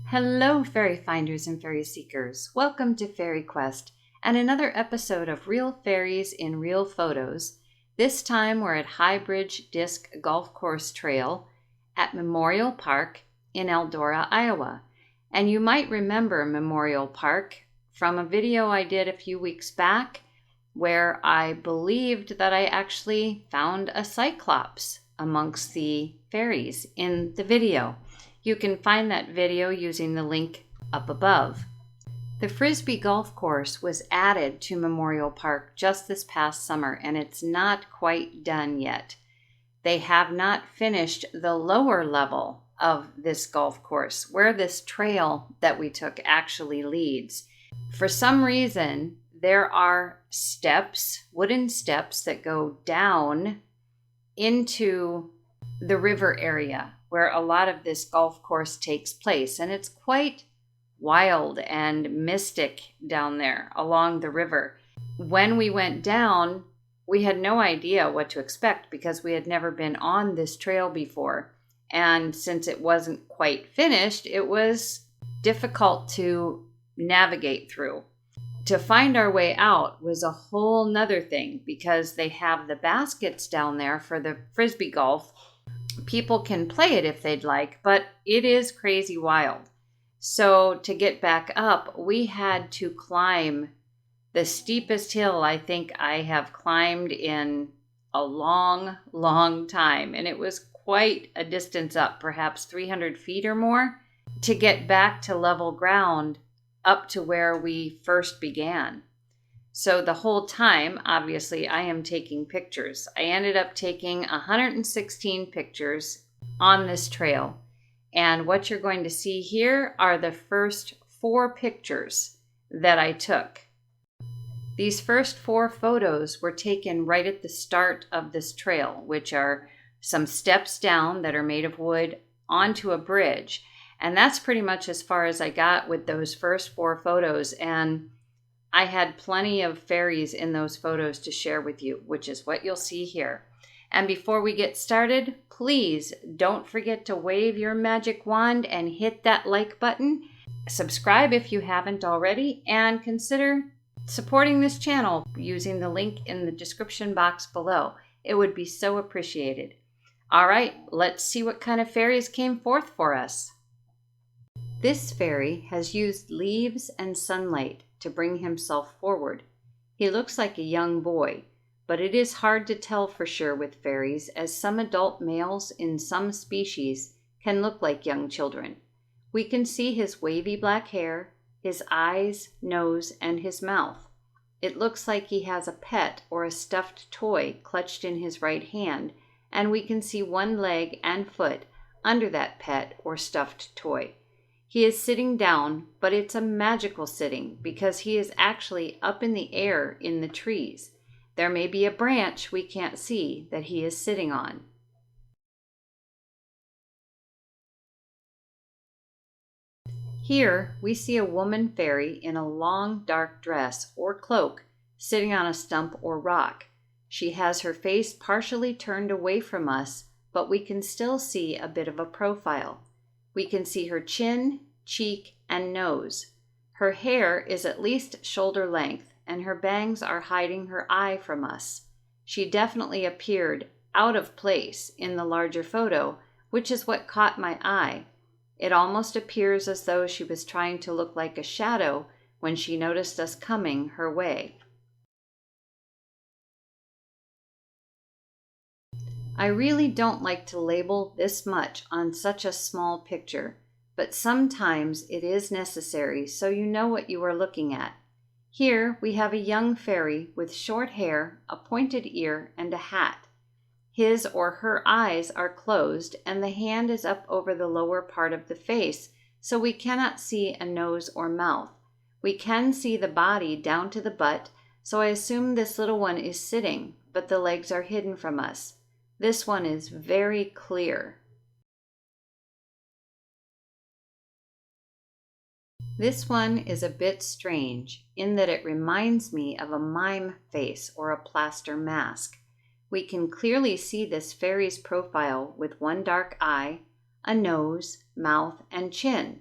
Hello, fairy finders and fairy seekers. Welcome to FaerieQuest and another episode of Real Fairies in Real Photos. This time we're at High Bridge Disc Golf Course Trail at Memorial Park in Eldora, Iowa. And you might remember Memorial Park from a video I did a few weeks back where I believed that I actually found a cyclops amongst the fairies in the video. You can find that video using the link up above. The Frisbee Golf Course was added to Memorial Park just this past summer, and it's not quite done yet. They have not finished the lower level of this golf course, where this trail that we took actually leads. For some reason, there are steps, wooden steps that go down into the river area where a lot of this golf course takes place. And it's quite wild and mystic down there along the river. When we went down, we had no idea what to expect because we had never been on this trail before. And since it wasn't quite finished, it was difficult to navigate through. To find our way out was a whole nother thing because they have the baskets down there for the Frisbee golf. People can play it if they'd like, but it is crazy wild. So to get back up, we had to climb the steepest hill I think I have climbed in a long, long time. And it was quite a distance up, perhaps 300 feet or more, to get back to level ground up to where we first began. So the whole time, obviously, I am taking pictures. I ended up taking 116 pictures on this trail. And what you're going to see here are the first 4 pictures that I took. These first 4 photos were taken right at the start of this trail, which are some steps down that are made of wood onto a bridge. And that's pretty much as far as I got with those first 4 photos. And I had plenty of fairies in those photos to share with you, which is what you'll see here. And before we get started, please don't forget to wave your magic wand and hit that like button. Subscribe if you haven't already, and consider supporting this channel using the link in the description box below. It would be so appreciated. All right, let's see what kind of fairies came forth for us. This fairy has used leaves and sunlight to bring himself forward. He looks like a young boy, but it is hard to tell for sure with fairies, as some adult males in some species can look like young children. We can see his wavy black hair, his eyes, nose, and his mouth. It looks like he has a pet or a stuffed toy clutched in his right hand, and we can see one leg and foot under that pet or stuffed toy. He is sitting down, but it's a magical sitting because he is actually up in the air in the trees. There may be a branch we can't see that he is sitting on. Here we see a woman fairy in a long dark dress or cloak sitting on a stump or rock. She has her face partially turned away from us, but we can still see a bit of a profile. We can see her chin, cheek, and nose. Her hair is at least shoulder length, and her bangs are hiding her eye from us. She definitely appeared out of place in the larger photo, which is what caught my eye. It almost appears as though she was trying to look like a shadow when she noticed us coming her way. I really don't like to label this much on such a small picture, but sometimes it is necessary so you know what you are looking at. Here we have a young fairy with short hair, a pointed ear, and a hat. His or her eyes are closed and the hand is up over the lower part of the face, so we cannot see a nose or mouth. We can see the body down to the butt, so I assume this little one is sitting, but the legs are hidden from us. This one is very clear. This one is a bit strange in that it reminds me of a mime face or a plaster mask. We can clearly see this fairy's profile with one dark eye, a nose, mouth, and chin.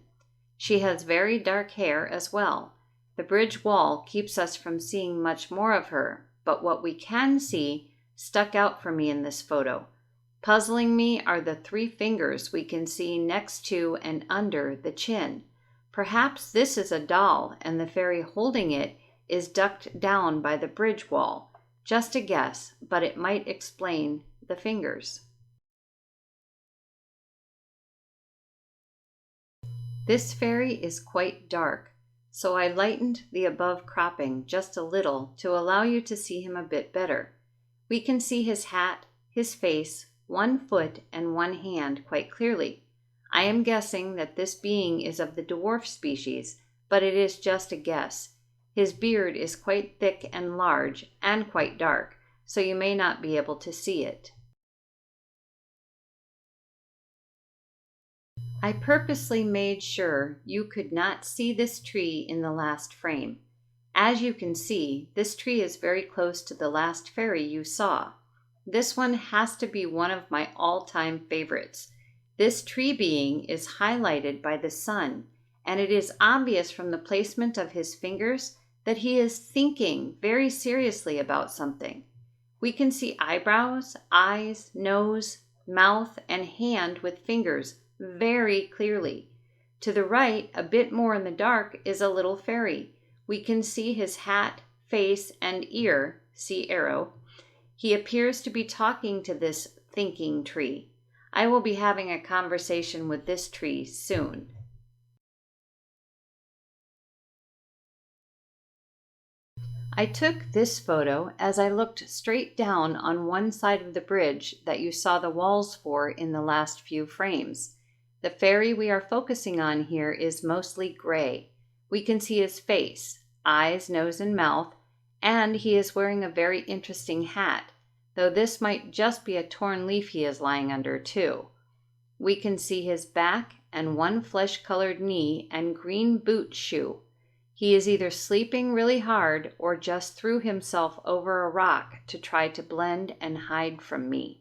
She has very dark hair as well. The bridge wall keeps us from seeing much more of her, but what we can see stuck out for me in this photo. Puzzling me are the 3 fingers we can see next to and under the chin. Perhaps this is a doll and the fairy holding it is ducked down by the bridge wall. Just a guess, but it might explain the fingers. This fairy is quite dark, so I lightened the above cropping just a little to allow you to see him a bit better. We can see his hat, his face, 1 foot, and 1 hand quite clearly. I am guessing that this being is of the dwarf species, but it is just a guess. His beard is quite thick and large and quite dark, so you may not be able to see it. I purposely made sure you could not see this tree in the last frame. As you can see, this tree is very close to the last fairy you saw. This one has to be one of my all-time favorites. This tree being is highlighted by the sun, and it is obvious from the placement of his fingers that he is thinking very seriously about something. We can see eyebrows, eyes, nose, mouth, and hand with fingers very clearly. To the right, a bit more in the dark, is a little fairy. We can see his hat, face, and ear, see arrow. He appears to be talking to this thinking tree. I will be having a conversation with this tree soon. I took this photo as I looked straight down on one side of the bridge that you saw the walls for in the last few frames. The fairy we are focusing on here is mostly gray. We can see his face, eyes, nose, and mouth, and he is wearing a very interesting hat, though this might just be a torn leaf he is lying under too. We can see his back and 1 flesh-colored knee and green boot shoe. He is either sleeping really hard or just threw himself over a rock to try to blend and hide from me.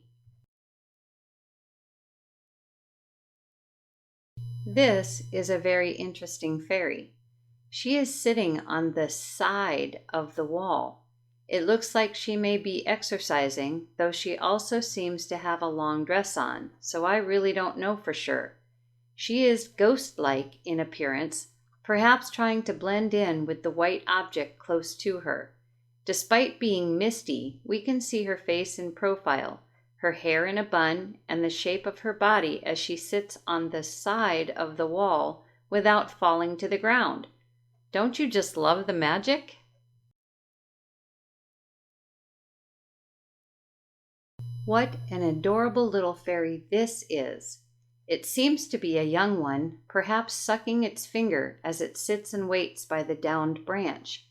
This is a very interesting fairy. She is sitting on the side of the wall. It looks like she may be exercising, though she also seems to have a long dress on, so I really don't know for sure. She is ghost-like in appearance, perhaps trying to blend in with the white object close to her. Despite being misty, we can see her face in profile, her hair in a bun, and the shape of her body as she sits on the side of the wall without falling to the ground. Don't you just love the magic? What an adorable little fairy this is. It seems to be a young one, perhaps sucking its finger as it sits and waits by the downed branch.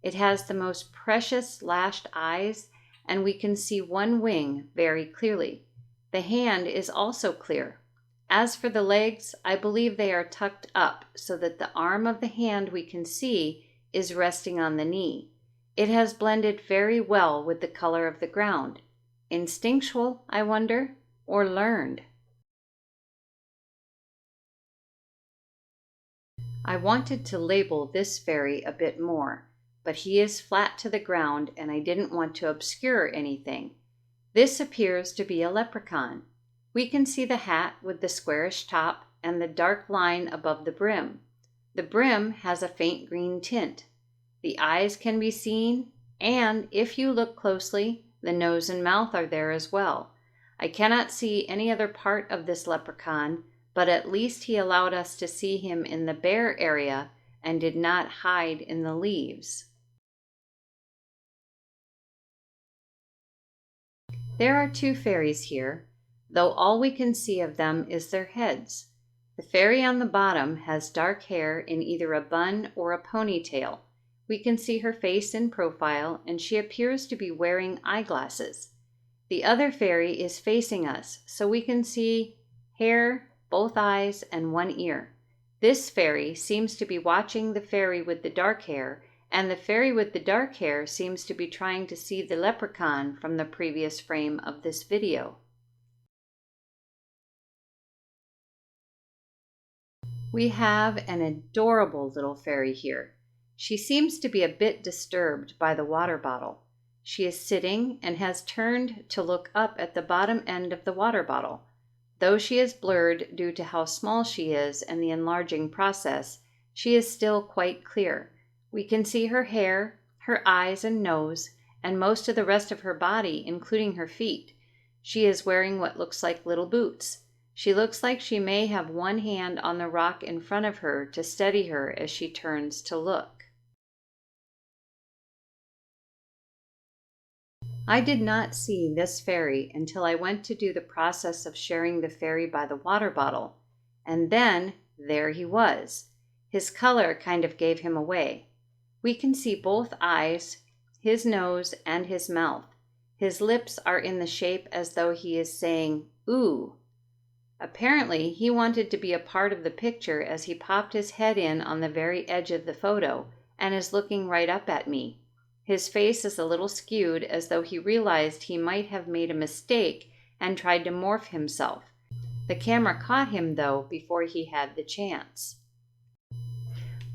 It has the most precious lashed eyes, and we can see 1 wing very clearly. The hand is also clear. As for the legs, I believe they are tucked up so that the arm of the hand we can see is resting on the knee. It has blended very well with the color of the ground. Instinctual, I wonder, or learned? I wanted to label this fairy a bit more, but he is flat to the ground and I didn't want to obscure anything. This appears to be a leprechaun. We can see the hat with the squarish top and the dark line above the brim. The brim has a faint green tint. The eyes can be seen, and if you look closely, the nose and mouth are there as well. I cannot see any other part of this leprechaun, but at least he allowed us to see him in the bare area and did not hide in the leaves. There are 2 fairies here, though all we can see of them is their heads. The fairy on the bottom has dark hair in either a bun or a ponytail. We can see her face in profile, and she appears to be wearing eyeglasses. The other fairy is facing us, so we can see hair, both eyes, and 1 ear. This fairy seems to be watching the fairy with the dark hair, and the fairy with the dark hair seems to be trying to see the leprechaun from the previous frame of this video. We have an adorable little fairy here. She seems to be a bit disturbed by the water bottle. She is sitting and has turned to look up at the bottom end of the water bottle. Though she is blurred due to how small she is and the enlarging process, she is still quite clear. We can see her hair, her eyes and nose, and most of the rest of her body, including her feet. She is wearing what looks like little boots. She looks like she may have one hand on the rock in front of her to steady her as she turns to look. I did not see this fairy until I went to do the process of sharing the fairy by the water bottle, and then there he was. His color kind of gave him away. We can see both eyes, his nose, and his mouth. His lips are in the shape as though he is saying, "Ooh." Apparently, he wanted to be a part of the picture as he popped his head in on the very edge of the photo and is looking right up at me. His face is a little skewed as though he realized he might have made a mistake and tried to morph himself. The camera caught him though before he had the chance.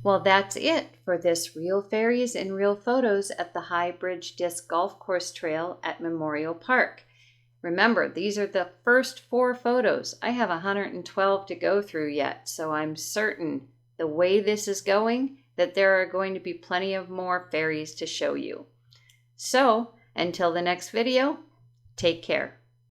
Well, that's it for this Real Fairies in Real Photos at the High Bridge Disc Golf Course Trail at Memorial Park. Remember, these are the first 4 photos. I have 112 to go through yet, so I'm certain the way this is going that there are going to be plenty of more fairies to show you. So, until the next video, take care.